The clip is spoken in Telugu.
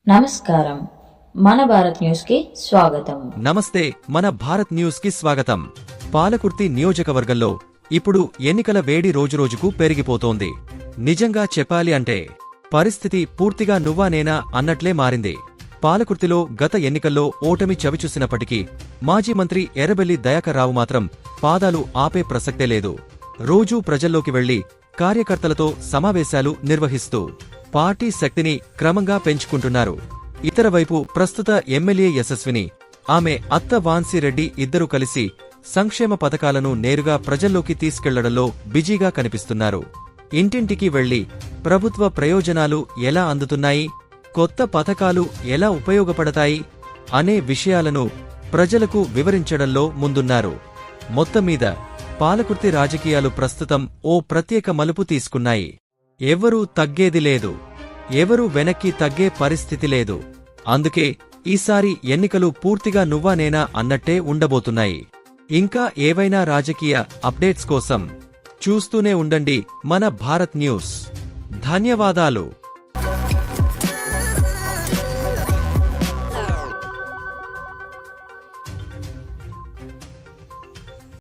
నమస్కారం. మన భారత్ న్యూస్ కి స్వాగతం. నమస్తే. మన భారత్ న్యూస్ కి స్వాగతం. పాలకుర్తి నియోజకవర్గంలో ఇప్పుడు ఎన్నికల వేడి రోజురోజుకు పెరిగిపోతోంది. నిజంగా చెప్పాలి అంటే పరిస్థితి పూర్తిగా నువ్వా నేనా అన్నట్లే మారింది. పాలకుర్తిలో గత ఎన్నికల్లో ఓటమి చవిచూసినప్పటికీ మాజీ మంత్రి ఎర్రబెల్లి దయాకర్ రావు మాత్రం పాదాలు ఆపే ప్రసక్తే లేదు. రోజూ ప్రజల్లోకి వెళ్లి కార్యకర్తలతో సమావేశాలు నిర్వహిస్తూ పార్టీ శక్తిని క్రమంగా పెంచుకుంటున్నారు. ఇతర వైపు ప్రస్తుత ఎమ్మెల్యే యశస్విని, ఆమె అత్త వాన్సీరెడ్డి ఇద్దరూ కలిసి సంక్షేమ పథకాలను నేరుగా ప్రజల్లోకి తీసుకెళ్లడంలో బిజీగా కనిపిస్తున్నారు. ఇంటింటికి వెళ్లి ప్రభుత్వ ప్రయోజనాలు ఎలా అందుతున్నాయి, కొత్త పథకాలు ఎలా ఉపయోగపడతాయి అనే విషయాలను ప్రజలకు వివరించడంలో ముందున్నారు. మొత్తమీద పాలకుర్తి రాజకీయాలు ప్రస్తుతం ఓ ప్రత్యేక మలుపు తీసుకున్నాయి. ఎవరూ తగ్గేది లేదు, ఎవరూ వెనక్కి తగ్గే పరిస్థితి లేదు. అందుకే ఈసారి ఎన్నికలు పూర్తిగా నువ్వా నేనా అన్నట్టే ఉండబోతున్నాయి. ఇంకా ఏవైనా రాజకీయ అప్డేట్స్ కోసం చూస్తూనే ఉండండి మన భారత్ న్యూస్. ధన్యవాదాలు.